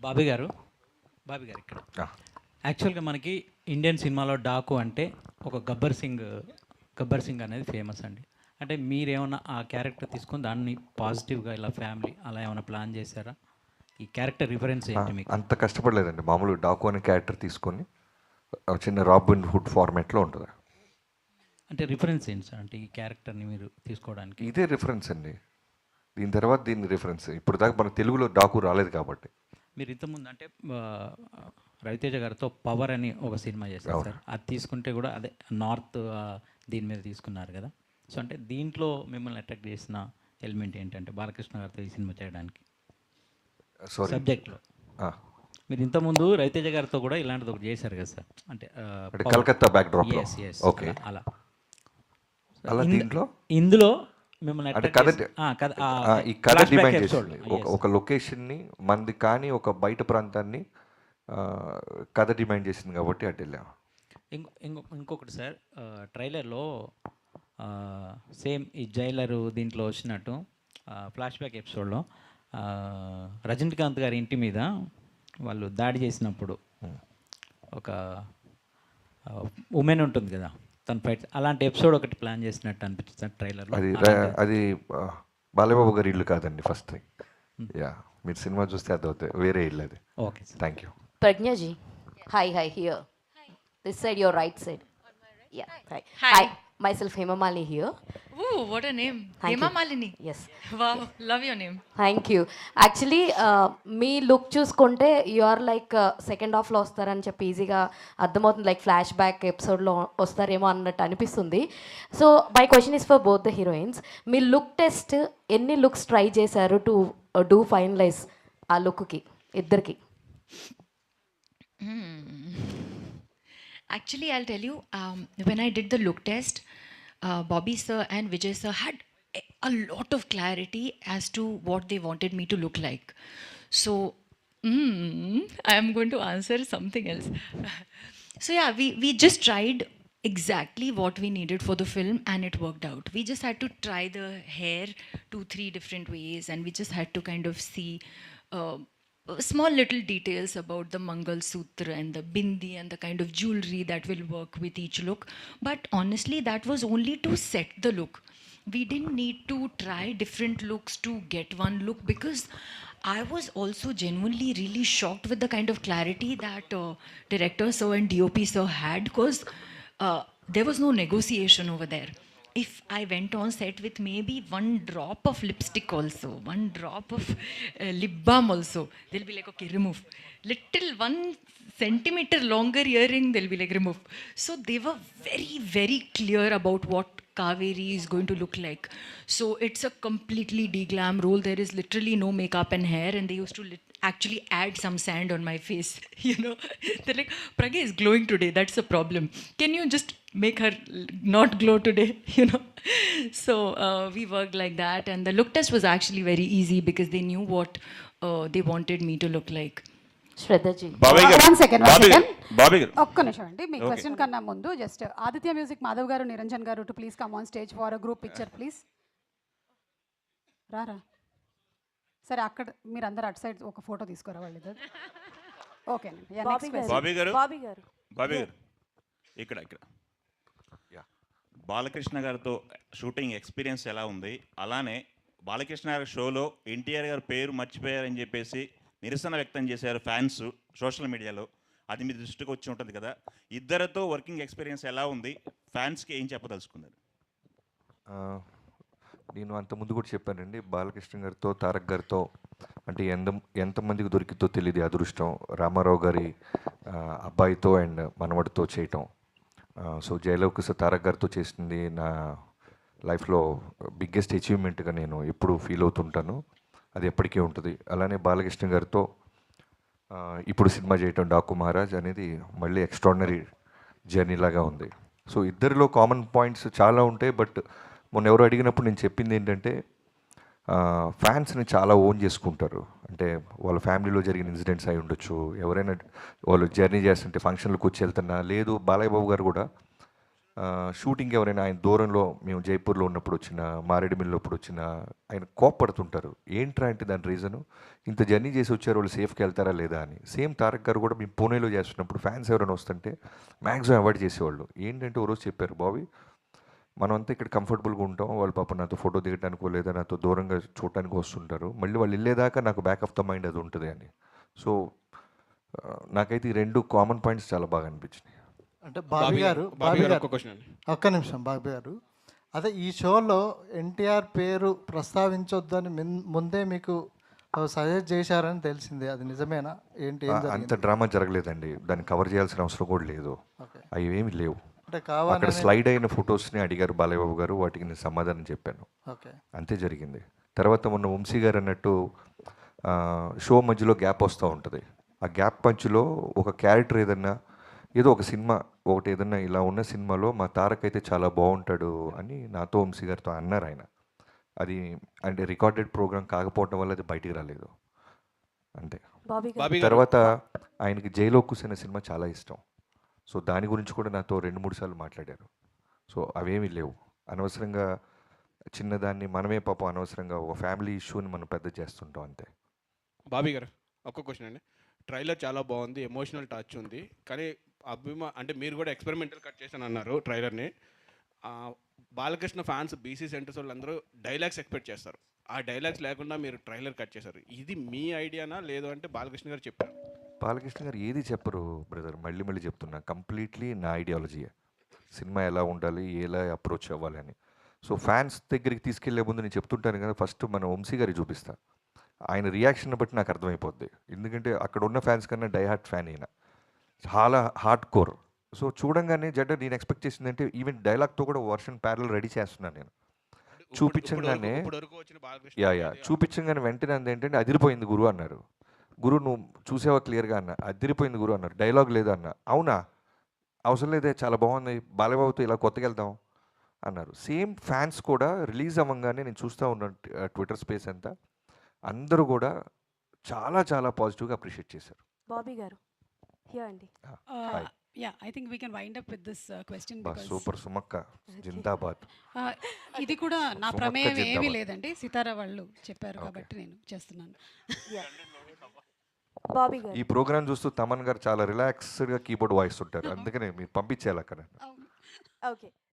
బాబీ గారు బాబీ గారు ఇక్కడ యాక్చువల్గా మనకి ఇండియన్ సినిమాలో డాకు అంటే ఒక గబ్బర్ సింగ్ అనేది ఫేమస్ అండి. అంటే మీరేమన్నా ఆ క్యారెక్టర్ తీసుకొని దాన్ని పాజిటివ్గా ఇలా ఫ్యామిలీ అలా ఏమైనా ప్లాన్ చేశారా? ఈ క్యారెక్టర్ రిఫరెన్స్ ఏంటి మీకు? అంత కష్టపడలేదండి. మామూలు డాకు అనే క్యారెక్టర్ తీసుకొని చిన్న రాబిన్ హుడ్ ఫార్మాట్లో ఉంటుంది. అంటే రిఫరెన్స్ ఏంటి సార్? అంటే ఈ క్యారెక్టర్ని మీరు తీసుకోవడానికి ఇదే రిఫరెన్స్ అండి. దీని తర్వాత దీని రిఫరెన్స్. ఇప్పుడు దాకా మన తెలుగులో డాకు రాలేదు కాబట్టి. మీరు ఇంతకుముందు అంటే రవితేజ గారితో పవర్ అని ఒక సినిమా చేశారు సార్. అది తీసుకుంటే కూడా అదే నార్త్ దీని మీద తీసుకున్నారు కదా. సో అంటే దీంట్లో మిమ్మల్ని అట్రాక్ట్ చేసిన ఎలిమెంట్ ఏంటంటే బాలకృష్ణ గారితో ఈ సినిమా చేయడానికి సబ్జెక్ట్లో మీరు ఇంతకుముందు రవితేజ గారితో కూడా ఇలాంటిది ఒకటి చేశారు కదా సార్. అంటే కలకత్తా బ్యాక్ డ్రాప్. ఓకే, అలా అలా దీంట్లో ఇందులో మిమ్మల్ని ఈ కథ డిమాండ్ చేసింది. ఒక లొకేషన్ని మంది కానీ ఒక బయట ప్రాంతాన్ని కథ డిమాండ్ చేసింది కాబట్టి అటు వెళ్ళాం. ఇంకొకటి సార్, ట్రైలర్లో సేమ్ ఈ జైలరు దీంట్లో వచ్చినట్టు ఫ్లాష్ బ్యాక్ ఎపిసోడ్లో రజనీకాంత్ గారి ఇంటి మీద వాళ్ళు దాడి చేసినప్పుడు ఒక ఉమెన్ ఉంటుంది కదా, తన ఫైట్ అలాంటి ఎపిసోడ్ ఒకటి ప్లాన్ చేసినట్టు అనిపిస్తుంది ట్రైలర్లో. అది బాలబాబు గారి ఇల్లు కాదండి ఫస్ట్ థింగ్. యా, మీరు సినిమా చూస్తే అర్థమవుతాయి, వేరే ఇల్లు అది. Okay, thank you. Pragnaji. Hi, here. This side, your right side. Yeah. Hi. Myself, Hema Malini here. Ooh, what a name. Thank Hema you. Malini. Yes. Wow, love your name. Thank you. Actually, me look చూసుకుంటే you are like second హాఫ్లో వస్తారని చెప్పి ఈజీగా అర్థమవుతుంది. Like flash back ఎపిసోడ్లో వస్తారేమో అన్నట్టు అనిపిస్తుంది. So my question is for both the heroines. Me look test ఎన్ని లుక్స్ ట్రై చేశారు టు డూ ఫైనలైజ్ ఆ లుక్కి ఇద్దరికి? Actually, I'll tell you, when I did the look test, Bobby sir and Vijay sir had a lot of clarity as to what they wanted me to look like. So, I am going to answer something else. So yeah, we just tried exactly what we needed for the film and it worked out. We just had to try the hair 2-3 different ways and we just had to kind of see small little details about the Mangal Sutra and the bindi and the kind of jewelry that will work with each look. But honestly, that was only to set the look. We didn't need to try different looks to get one look because I was also genuinely really shocked with the kind of clarity that director sir and DOP sir had because there was no negotiation over there. If I went on set with maybe one drop of lipstick also, one drop of lip balm also, they'll be like, okay, remove. Little 1 centimeter longer earring, they'll be like, remove. So they were very, very clear about what Kaveri is going to look like. So it's a completely de-glam role. There is literally no makeup and hair and they used to actually add some sand on my face, you know. They're like, Pragya is glowing today, that's a problem. Can you just make her not glow today, you know? So we worked like that and the look test was actually very easy because they knew what they wanted me to look like. శ్రద్ధజీ, one second ఒక్క నిమిషం అండి. మీ question కన్నా ముందు just Aditya music Madhav గారు, నిరంజన్ గారు to please come on stage for a group picture please. రారా సరే, అక్కడ మీరు అందరు అటు సైడ్ ఒక ఫోటో తీసుకోరా వాళ్ళు. ఓకేనండి. బాబీ గారు ఇక్కడ బాలకృష్ణ గారితో షూటింగ్ ఎక్స్పీరియన్స్ ఎలా ఉంది? అలానే బాలకృష్ణ గారి షోలో ఎన్టీఆర్ గారి పేరు మర్చిపోయారని చెప్పేసి నిరసన వ్యక్తం చేశారు ఫ్యాన్స్ సోషల్ మీడియాలో. అది మీ దృష్టికి వచ్చి ఉంటుంది కదా, ఇద్దరితో వర్కింగ్ ఎక్స్పీరియన్స్ ఎలా ఉంది? ఫ్యాన్స్కి ఏం చెప్పదలుచుకున్నారు? నేను అంతకుముందు కూడా చెప్పానండి, బాలకృష్ణ గారితో తారక్ గారితో అంటే ఎంతమందికి దొరికితో తెలియదు అదృష్టం. రామారావు గారి అబ్బాయితో అండ్ మనవడితో చేయటం. సో జయలవకుశ తారక్ గారితో చేసింది నా లైఫ్లో బిగ్గెస్ట్ అచీవ్మెంట్గా నేను ఎప్పుడు ఫీల్ అవుతుంటాను. అది ఎప్పటికీ ఉంటుంది. అలానే బాలకృష్ణ గారితో ఇప్పుడు సినిమా చేయటం డాకు మహారాజ్ అనేది మళ్ళీ ఎక్స్ట్రాడినరీ జర్నీ లాగా ఉంది. సో ఇద్దరిలో కామన్ పాయింట్స్ చాలా ఉంటాయి. బట్ మొన్న ఎవరు అడిగినప్పుడు నేను చెప్పింది ఏంటంటే ఫ్యాన్స్ని చాలా ఓన్ చేసుకుంటారు. అంటే వాళ్ళ ఫ్యామిలీలో జరిగిన ఇన్సిడెంట్స్ అయి ఉండొచ్చు, ఎవరైనా వాళ్ళు జర్నీ చేస్తుంటే ఫంక్షన్లకు వచ్చి వెళ్తున్నా లేదు. బాలయ్య బాబు గారు కూడా షూటింగ్ ఎవరైనా ఆయన దూరంలో మేము జైపూర్లో ఉన్నప్పుడు వచ్చిన మారేడుమిల్లి ఉన్నప్పుడు వచ్చిన ఆయన కోప్పడుతుంటారు. ఏంట్రా అంటే దాని రీజను, ఇంత జర్నీ చేసి వచ్చారు వాళ్ళు సేఫ్కి వెళ్తారా లేదా అని. సేమ్ తారక్ గారు కూడా మేము పూణేలో చేస్తున్నప్పుడు ఫ్యాన్స్ ఎవరైనా వస్తుంటే మ్యాక్సిమం అవాయిడ్ చేసేవాళ్ళు. ఏంటంటే ఓ రోజు చెప్పారు, బాబీ మనం అంతా ఇక్కడ కంఫర్టబుల్గా ఉంటాం, వాళ్ళు పాపం నాతో ఫోటో దిగడానికో లేదా నాతో దూరంగా చూడటానికి వస్తుంటారు, మళ్ళీ వాళ్ళు వెళ్ళేదాకా నాకు బ్యాక్ ఆఫ్ ద మైండ్ అది ఉంటుంది అని. సో నాకైతే ఈ 2 కామన్ పాయింట్స్ చాలా బాగా అనిపించినాయి. అంటే బాబీ గారు ఒక్క నిమిషం బాబీ గారు, అదే ఈ షోలో ఎన్టీఆర్ పేరు ప్రస్తావించొద్దని ముందే మీకు సజెస్ట్ చేశారని తెలిసింది, అది నిజమేనా? ఏంటి ఏం అంత జరిగింది? డ్రామా జరగలేదండి, దాన్ని కవర్ చేయాల్సిన అవసరం కూడా లేదు. ఓకే. అవి ఏమి లేవు. అంటే అక్కడ కావాలని. స్లైడ్ అయిన ఫొటోస్ని అడిగారు బాలయ్య బాబు గారు, వాటికి నేను సమాధానం చెప్పాను, ఓకే. అంతే జరిగింది. తర్వాత మొన్న వంశీ గారు అన్నట్టు షో మధ్యలో గ్యాప్ వస్తూ ఉంటుంది. ఆ గ్యాప్ పంచులో ఒక క్యారెక్టర్ ఏదన్నా ఏదో ఒక సినిమా ఒకటి ఏదన్నా ఇలా ఉన్న సినిమాలో మా తారక్ అయితే చాలా బాగుంటాడు అని నాతో వంశీ గారితో అన్నారు ఆయన. అది అంటే రికార్డెడ్ ప్రోగ్రామ్ కాకపోవడం వల్ల అది బయటికి రాలేదు అంతే. తర్వాత ఆయనకి జైలో కూసిన సినిమా చాలా ఇష్టం. సో దాని గురించి కూడా నాతో 2-3 సార్లు మాట్లాడారు. సో అవేమీ లేవు. అనవసరంగా చిన్నదాన్ని మనమే పాపం అనవసరంగా ఒక ఫ్యామిలీ ఇష్యూని మనం పెద్ద చేస్తుంటాం అంతే. బాబీ గారు ఒక్క క్వశ్చన్ అండి. ట్రైలర్ చాలా బాగుంది, ఎమోషనల్ టచ్ ఉంది, కానీ అంటే మీరు కూడా ఎక్స్పెరిమెంటల్ కట్ చేశాను అన్నారు ట్రైలర్ని. బాలకృష్ణ ఫ్యాన్స్ బీసీ సెంటర్స్ వాళ్ళందరూ డైలాగ్స్ ఎక్స్పెక్ట్ చేస్తారు, ఆ డైలాగ్స్ లేకుండా మీరు ట్రైలర్ కట్ చేశారు. ఇది మీ ఐడియానా లేదు అంటే బాలకృష్ణ గారు చెప్పారు? బాలకృష్ణ గారు ఏది చెప్పరు బ్రదర్, మళ్ళీ మళ్ళీ చెప్తున్నా, కంప్లీట్లీ నా ఐడియాలజీయే. సినిమా ఎలా ఉండాలి, ఎలా అప్రోచ్ అవ్వాలి అని. సో ఫ్యాన్స్ దగ్గరికి తీసుకెళ్లే ముందు నేను చెప్తుంటాను కదా, ఫస్ట్ మన వంశీ గారికి చూపిస్తా, ఆయన రియాక్షన్ బట్టి నాకు అర్థమైపోద్ది. ఎందుకంటే అక్కడ ఉన్న ఫ్యాన్స్ కన్నా డై హార్ట్ ఫ్యాన్ అయినా, చాలా హార్డ్ కోర్. సో చూడంగానే జడ్డ నేను ఎక్స్పెక్ట్ చేసిందంటే ఈవెన్ డైలాగ్తో కూడా వర్షన్ ప్యారల్ రెడీ చేస్తున్నాను నేను. చూపించగానే చూపించగానే వెంటనే అంది ఏంటంటే అదిరిపోయింది గురు అన్నారు. గురు నువ్వు చూసావా క్లియర్గా అన్న, అదిరిపోయింది గురు అన్నారు. డైలాగ్ లేదు అన్న, అవునా అవసరం లేదే చాలా బాగుంది, బాలయ్యబాబుతో ఇలా కొత్తగా వెళ్దాం అన్నారు. సేమ్ ఫ్యాన్స్ కూడా రిలీజ్ అవ్వగానే నేను చూస్తూ ఉన్నాను ట్విట్టర్ స్పేస్ అంతా, అందరూ కూడా చాలా చాలా పాజిటివ్గా అప్రిషియేట్ చేశారు. బాబీ గారు హియర్ అండి. Yeah, I think we can wind up with this question because super సుమక్క జిందాబాద్. ఇది కూడా నా సుమక్క ప్రమేయం ఏమీ జిందాబాద్. లేదండి, సితారా వాళ్ళు చెప్పారు కాబట్టి నేను చేస్తున్నాను. బాబీ గారు ఈ ప్రోగ్రామ్ చూస్తూ తమన్ గారు చాలా రిలాక్స్డ్గా కీబోర్డ్ వాయిస్తుంటారు, అందుకనే మీరు పంపించేయాలి అక్కడ. ఓకే